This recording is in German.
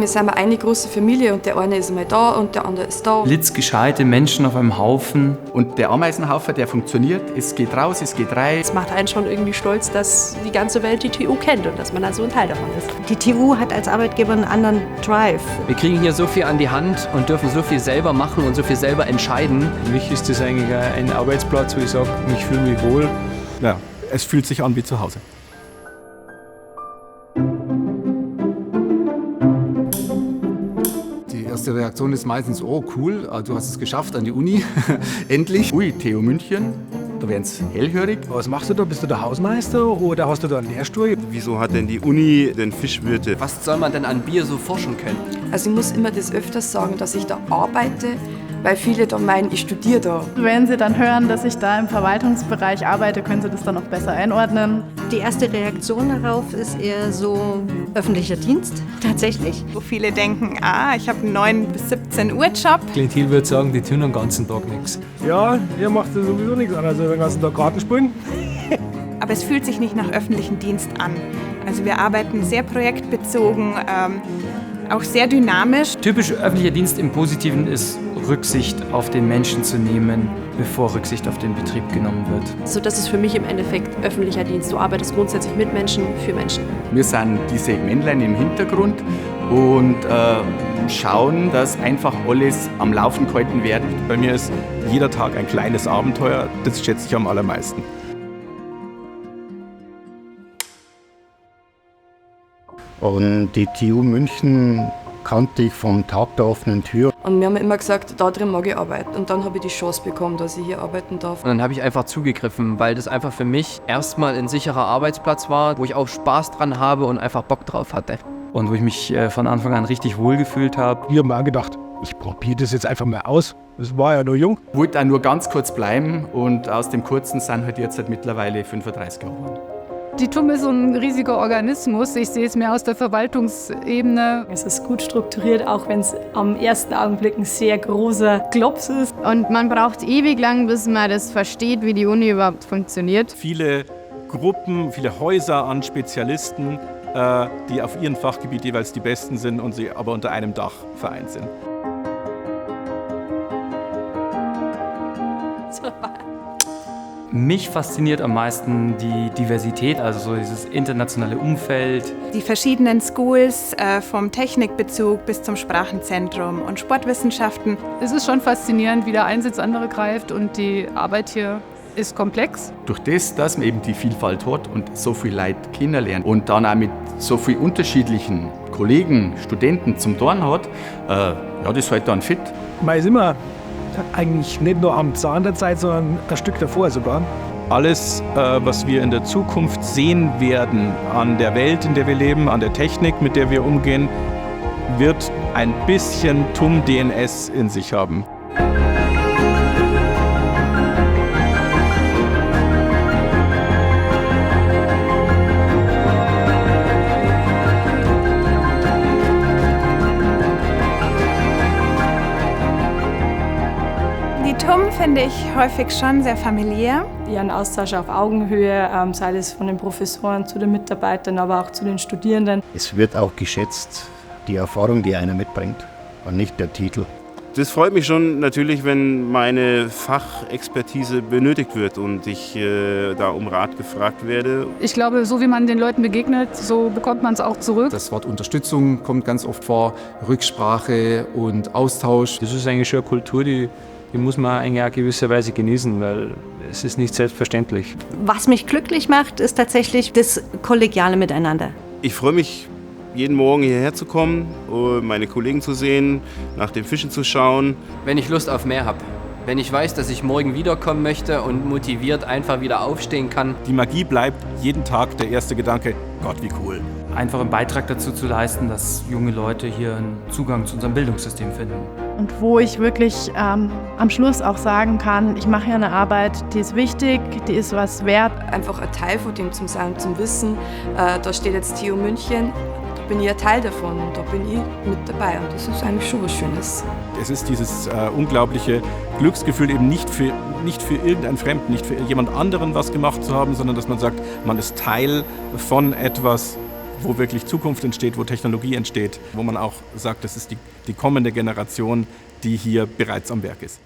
wir sind eine große Familie und der eine ist mal da und der andere ist da. Blitzgescheite Menschen auf einem Haufen. Und der Ameisenhaufen, der funktioniert, es geht raus, es geht rein. Es macht einen schon irgendwie stolz, dass die ganze Welt die TU kennt und dass man also ein Teil davon ist. Die TU hat als Arbeitgeber einen anderen Drive. Wir kriegen hier so viel an die Hand und dürfen so viel selber machen und so viel selber entscheiden. Für mich ist das eigentlich ein Arbeitsplatz, wo ich sage, ich fühle mich wohl. Ja, es fühlt sich an wie zu Hause. Die erste Reaktion ist meistens, oh cool, du hast es geschafft an die Uni, endlich. Ui, TU München, da werden sie hellhörig. Was machst du da? Bist du der Hausmeister oder hast du da einen Lehrstuhl? Wieso hat denn die Uni den Fischwirte? Was soll man denn an Bier so forschen können? Also ich muss immer das öfters sagen, dass ich da arbeite, weil viele dann meinen, ich studiere da. Wenn Sie dann hören, dass ich da im Verwaltungsbereich arbeite, können Sie das dann auch besser einordnen. Die erste Reaktion darauf ist eher so öffentlicher Dienst, tatsächlich. Wo viele denken, ich habe einen 9 bis 17 Uhr Job. Klientel würde sagen, die tun den ganzen Tag nichts. Ja, ihr macht ja sowieso nichts anderes als den ganzen Tag Karten spielen. Aber es fühlt sich nicht nach öffentlichem Dienst an. Also wir arbeiten sehr projektbezogen, auch sehr dynamisch. Typisch öffentlicher Dienst im Positiven ist, Rücksicht auf den Menschen zu nehmen, bevor Rücksicht auf den Betrieb genommen wird. So, das ist für mich im Endeffekt öffentlicher Dienst. Du arbeitest grundsätzlich mit Menschen, für Menschen. Wir sind diese Männlein im Hintergrund und schauen, dass einfach alles am Laufen gehalten wird. Bei mir ist jeder Tag ein kleines Abenteuer, das schätze ich am allermeisten. Und die TU München kannte ich vom Tag der offenen Tür. Und wir haben immer gesagt, da drin mag ich arbeiten. Und dann habe ich die Chance bekommen, dass ich hier arbeiten darf. Und dann habe ich einfach zugegriffen, weil das einfach für mich erstmal ein sicherer Arbeitsplatz war, wo ich auch Spaß dran habe und einfach Bock drauf hatte. Und wo ich mich von Anfang an richtig wohl gefühlt habe. Ich habe mir auch gedacht, ich probiere das jetzt einfach mal aus. Das war ja noch jung. Wollte auch nur ganz kurz bleiben und aus dem Kurzen sind halt jetzt mittlerweile 35 geworden. Die TUM ist so ein riesiger Organismus. Ich sehe es mehr aus der Verwaltungsebene. Es ist gut strukturiert, auch wenn es am ersten Augenblick ein sehr großer Klops ist. Und man braucht ewig lang, bis man das versteht, wie die Uni überhaupt funktioniert. Viele Gruppen, viele Häuser an Spezialisten, die auf ihrem Fachgebiet jeweils die Besten sind und sie aber unter einem Dach vereint sind. Mich fasziniert am meisten die Diversität, also so dieses internationale Umfeld. Die verschiedenen Schools, vom Technikbezug bis zum Sprachenzentrum und Sportwissenschaften. Es ist schon faszinierend, wie der ein ins andere greift und die Arbeit hier ist komplex. Durch das, dass man eben die Vielfalt hat und so viel Leute kennenlernt und dann auch mit so vielen unterschiedlichen Kollegen, Studenten zum Tun hat, das hält dann fit. Man ist immer eigentlich nicht nur am Zahn der Zeit, sondern ein Stück davor sogar. Alles, was wir in der Zukunft sehen werden an der Welt, in der wir leben, an der Technik, mit der wir umgehen, wird ein bisschen TUM-DNS in sich haben. Die TUM finde ich häufig schon sehr familiär. Ja, ein Austausch auf Augenhöhe, sei es von den Professoren zu den Mitarbeitern, aber auch zu den Studierenden. Es wird auch geschätzt, die Erfahrung, die einer mitbringt, und nicht der Titel. Das freut mich schon natürlich, wenn meine Fachexpertise benötigt wird und ich da um Rat gefragt werde. Ich glaube, so wie man den Leuten begegnet, so bekommt man es auch zurück. Das Wort Unterstützung kommt ganz oft vor, Rücksprache und Austausch. Das ist eigentlich schon eine Kultur, die muss man eigentlich auch gewisserweise genießen, weil es ist nicht selbstverständlich. Was mich glücklich macht, ist tatsächlich das kollegiale Miteinander. Ich freue mich, jeden Morgen hierher zu kommen, meine Kollegen zu sehen, nach den Fischen zu schauen. Wenn ich Lust auf mehr habe. Wenn ich weiß, dass ich morgen wiederkommen möchte und motiviert einfach wieder aufstehen kann. Die Magie bleibt jeden Tag der erste Gedanke, Gott, wie cool. Einfach einen Beitrag dazu zu leisten, dass junge Leute hier einen Zugang zu unserem Bildungssystem finden. Und wo ich wirklich am Schluss auch sagen kann, ich mache hier eine Arbeit, die ist wichtig, die ist was wert. Einfach ein Teil von dem zum Sein, zum Wissen, da steht jetzt TU München, da bin ich ein Teil davon und da bin ich mit dabei und das ist eigentlich schon was Schönes. Es ist dieses unglaubliche Glücksgefühl, eben nicht für irgendeinen Fremden, nicht für jemand anderen was gemacht zu haben, sondern dass man sagt, man ist Teil von etwas wo wirklich Zukunft entsteht, wo Technologie entsteht, wo man auch sagt, das ist die kommende Generation, die hier bereits am Werk ist.